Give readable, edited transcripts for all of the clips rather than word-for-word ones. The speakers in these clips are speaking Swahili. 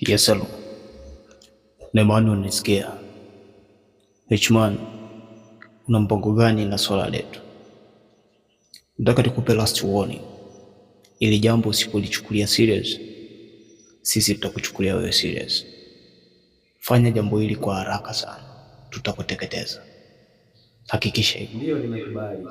Yes, hello. Nemani unisikia. Hman, una mpango gani na swala letu? Nataka nikupe last warning. Ili jambo usipolichukulia serious, sisi tutakuchukulia wewe serious. Fanya jambo hili kwa haraka sana. Tutakuteketeza. Hakikisha hivyo. Ndio, nimekubali.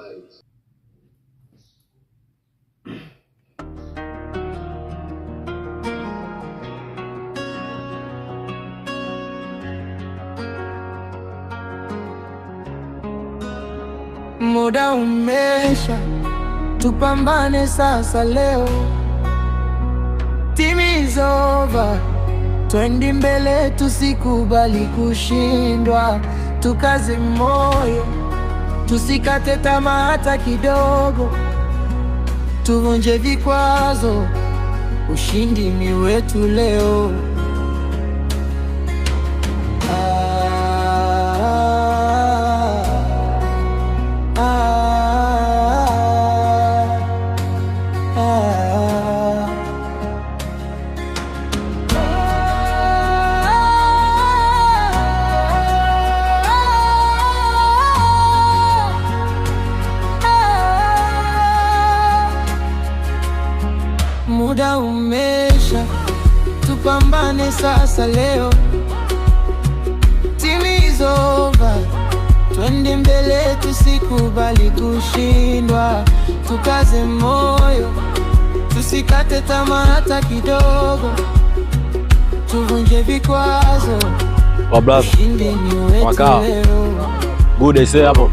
Muda umesha, tupambane sasa leo. Team is over, twendi mbele, tusikubali kushindwa. Tukaze moyo, tusikate tamaa hata kidogo. Tuvunje vikwazo, ushindi ni wetu leo. Muda umesha, tupambane sasa leo. Team is over, twende mbele, tusikubali kushindwa. Tukaze moyo, tusikate tamaa hata kidogo. Tuvunje vikwazo, ushindi ni wetu leo. Good day, say hapo.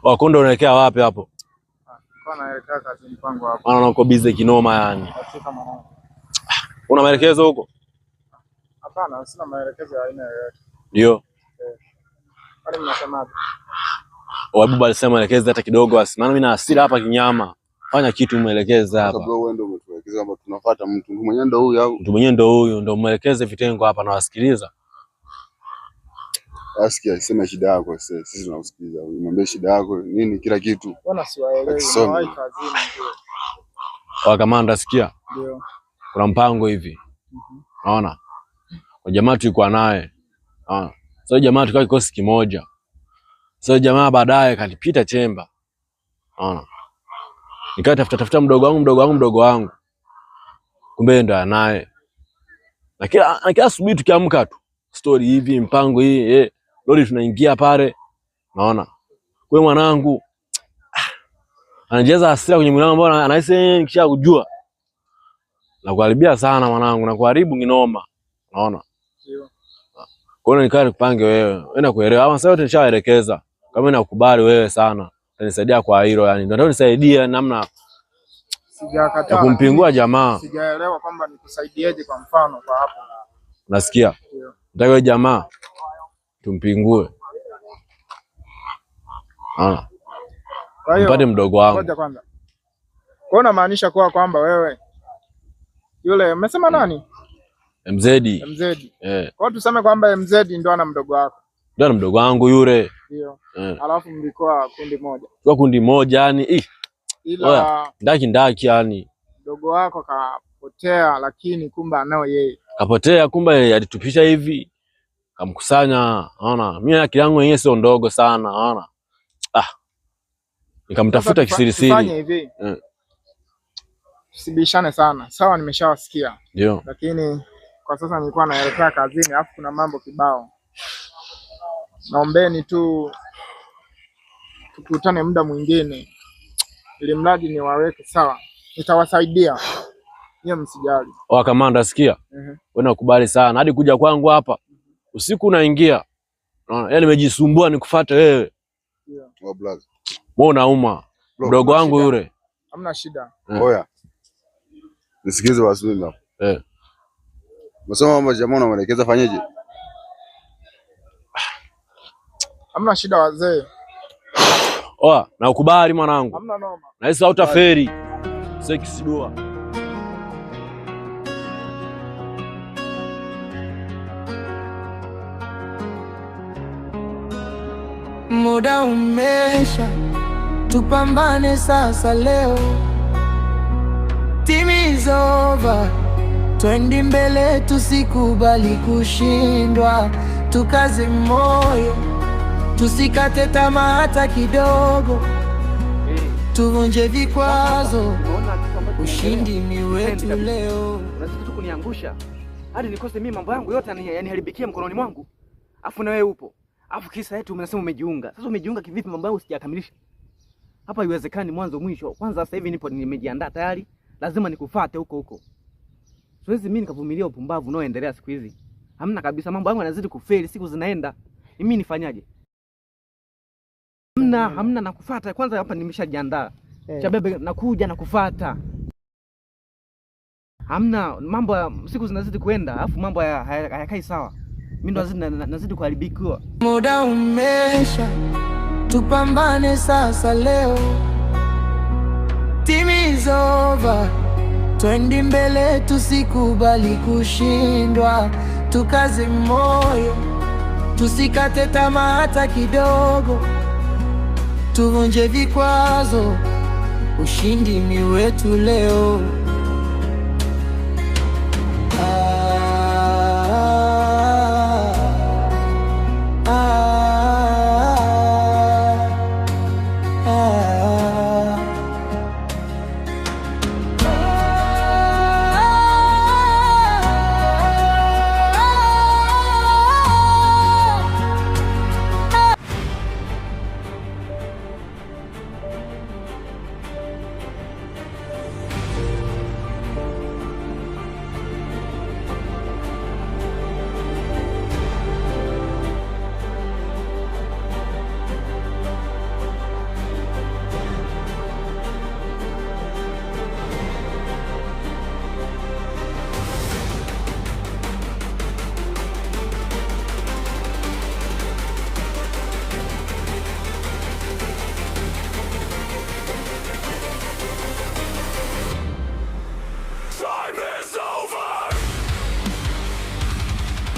Wakondo unaelekea wapi hapo? Naelekea kazi mpango hapo. Maana uko busy kinoma yani. Una maelekezo huko? Hapana, sina maelekezo ya aina yoyote. Ndio. Kwani mnasemaje? Wabuba alisema maelekezo hata kidogo basi. Maana mimi na hasira hapa kinyama. Fanya kitu muelekeze hapa. Sababu wewe ndio umetuelekeza kwamba tunafuata mtu mwenyewe ndio huyu au? Mtu mwenyewe ndio huyu, ndio muelekeze vitengo hapa na wasikiliza. Asikia sema shida yako sasa, sisi tunakusikiliza. Mwambie shida yako nini kila kitu. Bwana siwaelewi, hawai kazini ndio. Kwa kamanda sikia. Ndio. Kuna mpango hivi. Unaona? Kwa jamaa tulikuwa naye. Sasa jamaa tulikuwa kikosi kimoja. Sasa jamaa baadaye kalipita chemba. Unaona? Nikatafuta mdogo wangu. Kumbe ndo anaye. Na kila asubuhi tukiamka tu story hivi mpango hii lori tunaingia pale. Unaona? Kwa mwanangu anajaza hasira kwenye mwili wangu, mbona anahisi nikisha kujua. Na kuharibia sana mwanangu, na kuharibu kinoma. Unaona? Ndio. Kwa hiyo nikaa nikupange wewe. Wewe kuelewa. Ama sasa yote nishaelekeza. Kama nakukubali wewe sana, utanisaidia kwa hilo yani. Ndio unisaidie namna sijakataa. Ya kumpingua jamaa. Sijaelewa kwamba nikusaidieje kwa mfano kwa hapo. Unasikia? Ndio. Nataka wewe jamaa tumpingue. Kwa hiyo mpate mdogo wangu. Ngoja kwanza. Kwa hiyo unamaanisha kwamba wewe yule umesema nani? MZ. Kwa hiyo tuseme kwamba MZ ndio ana mdogo wako. Ndio ana mdogo wangu yule. Ndio. Alafu mlikuwa kundi moja. Kwa kundi moja yani ila ndaki yani. Mdogo wako kapotea lakini kumbe anao yeye. Kapotea kumbe alitupisha hivi. Kamkusanya, unaona? Mimi akili yangu yenyewe sio ndogo sana, unaona? Nikamtafuta kisirisiri. Fanya hivi. Usibishane sana. Sawa, nimeshawasikia. Ndio. Lakini kwa sasa nilikuwa naelekea kazini, alafu kuna mambo kibao. Naombeni tu tukutane muda mwingine. Ili mradi niwaweke sawa. Nitawasaidia. Hiyo msijali. Kamanda sikia. Wewe unakubali sana. Hadi kuja kwangu hapa. Usiku unaingia. Unaona? Yaani nimejisumbua nikufuate wewe. Wa blaza. Wewe unauma. Mdogo wangu yule. Hamna shida. Oya. Nisikize basi mimi hapo. Msoma mama jamaa unamwelekeza fanyeje? Hamna shida wazee. Na ukubali mwanangu. Hamna noma. Na hisi hautaferi. Sekisidua. Muda umesha, tupambane sasa leo. Team is over, twende mbele, tusikubali kushindwa, tukaze moyo, tusikate tamaa hata kidogo, tuvunje vikwazo, ushindi ni wetu leo. Unazidi tu kuniangusha hadi nikose mimi mambo yangu yote yaniharibikia mkononi mwangu, afu na wewe upo, afu kisa yetu unasema umejiunga. Sasa umejiunga kivipi? Mambo yangu sijakamilisha hapa, iwezekani mwanzo mwisho. Kwanza sasa hivi nimejiandaa tayari, lazima nikufuate huko huko. Siwezi mimi nikavumilia upumbavu unaoendelea siku hizi. Hamna kabisa, mambo yangu yanazidi kufeli, siku zinaenda. Mimi nifanyaje? Hamna nakufuata. Kwanza hapa nimeshajiandaa. Chabebe nakuja nakufuata. Hamna mambo, siku zinazidi kuenda, afu mambo hayakai sawa. Mimi ndo nazidi kuharibikiwa. Muda umesha, tupambane sasa leo. Team is over, twende mbele, tusikubali kushindwa, tukaze moyo, tusikate tamaa hata kidogo, tuvunje vikwazo, ushindi ni wetu leo.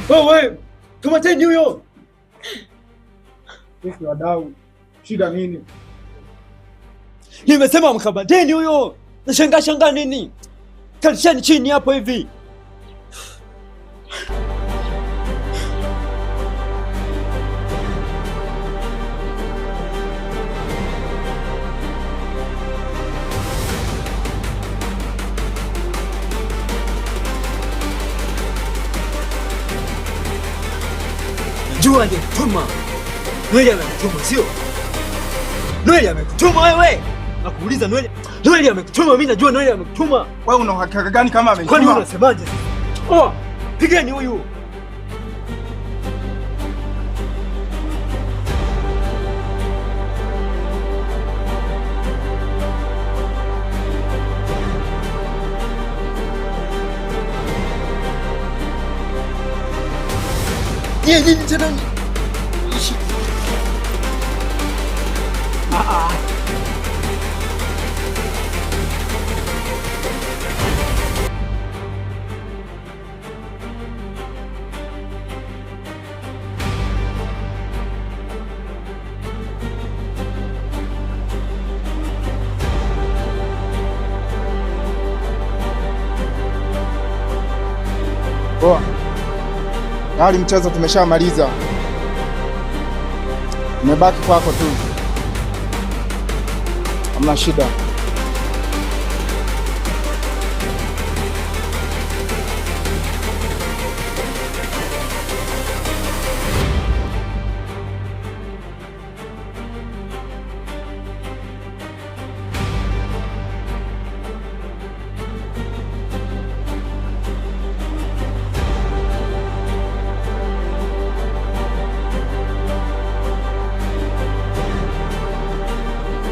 Wewe, kamateni huyo. Sisi wadau, shida nini? Nimesema mkamateni huyo. Nashangaa nini? Kalishani chini hapo hivi. Jua aliyekutuma. Noeli amekutuma, sio? Noeli amekutuma wewe. Nakuuliza Noeli amekutuma, mimi najua Noeli amekutuma. Wewe una uhakika gani kama amekutuma? Kwani unasemaje? Oh, pigeni huyu. Nini tena? Poa. Hali mchezo tumeshamaliza. Umebaki kwako tu. Hamna shida.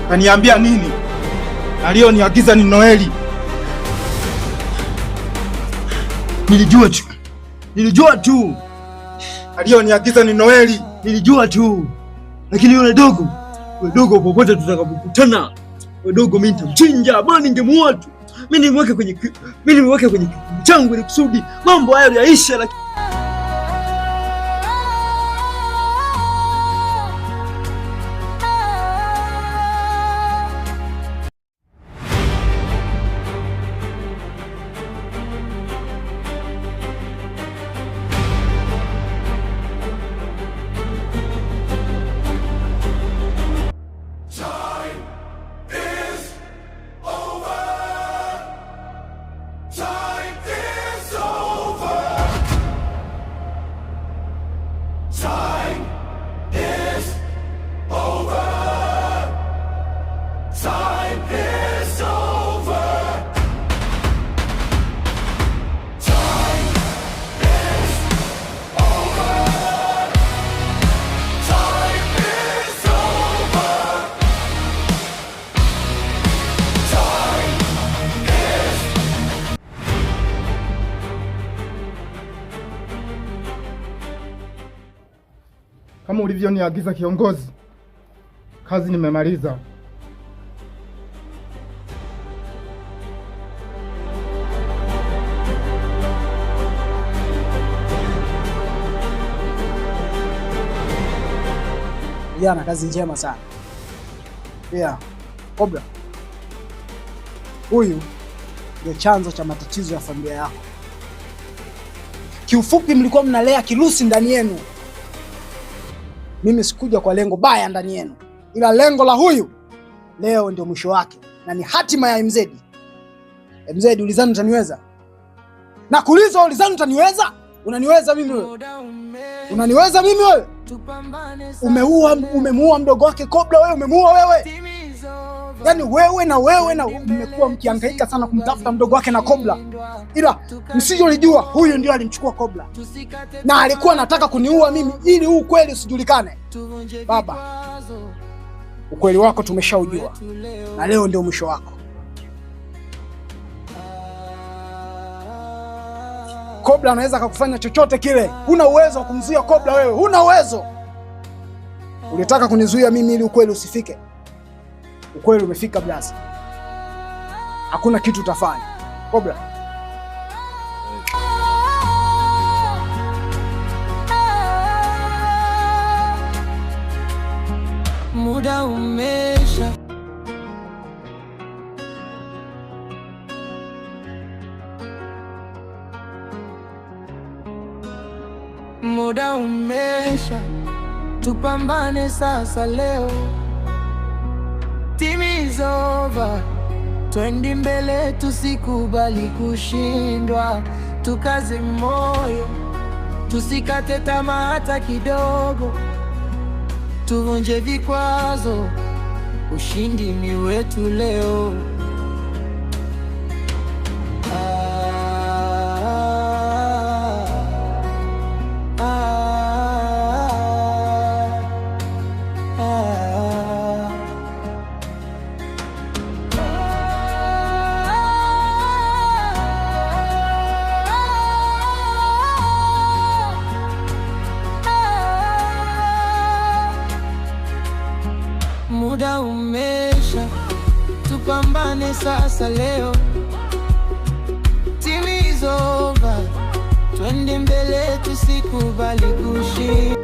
Kaniambia nini? Aliyoniagiza ni Noeli. Nilijua tu. Aliyoniagiza ni Noeli. Nilijua tu. Lakini yule dogo popote tutakapokutana, yule dogo mimi nitamchinja, bwana ningemuua tu. Mimi nimweke kwenye kikundi changu ili kusudi mambo hayo yaishe, lakini kama ulivyoniagiza kiongozi. Kazi nimemaliza. Jana kazi njema sana. Kobra, huyu ndio chanzo cha matatizo ya familia yako. Kiufupi, mlikuwa mnalea kirusi ndani yenu. Mimi sikuja kwa lengo baya ndani yenu, ila lengo la huyu leo ndio mwisho wake na ni hatima ya MZ. MZ, ulizani utaniweza? Na kuuliza, ulizani utaniweza? Unaniweza mimi wewe? Unaniweza mimi wewe? Umemuua mdogo wake Kobra, wewe umemuua wewe. Yaani wewe na mmekuwa mkihangaika sana kumtafuta mdogo wake na Kobra, ila msijolijua huyu ndio alimchukua Kobra na alikuwa anataka kuniua mimi ili huu kweli usijulikane. Baba, ukweli wako tumeshaujua na leo ndio mwisho wako. Kobra anaweza kukufanya chochote kile. Huna uwezo wa kumzuia Kobra wewe. Huna uwezo. Ulitaka kunizuia mimi ili ukweli usifike. Ukweli umefika blaza. Hakuna kitu utafanya. Kobra. Muda umesha. Muda umesha, tupambane sasa leo. Team is over, twende mbele, tusikubali kushindwa. Tukaze moyo, tusikate tamaa hata kidogo. Tuvunje vikwazo, ushindi ni wetu leo. Muda umesha, tupambane sasa leo. Team is over, twende mbele, tusikubali kushindwa.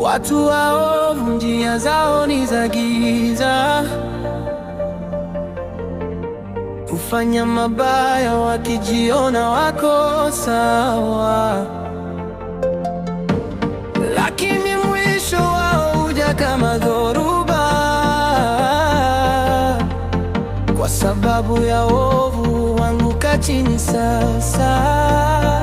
Watu waovu njia zao ni za giza, hufanya mabaya wakijiona wako sawa, lakini mwisho wao huja kama dhoruba. Kwa sababu ya ovu wanguka chini sasa.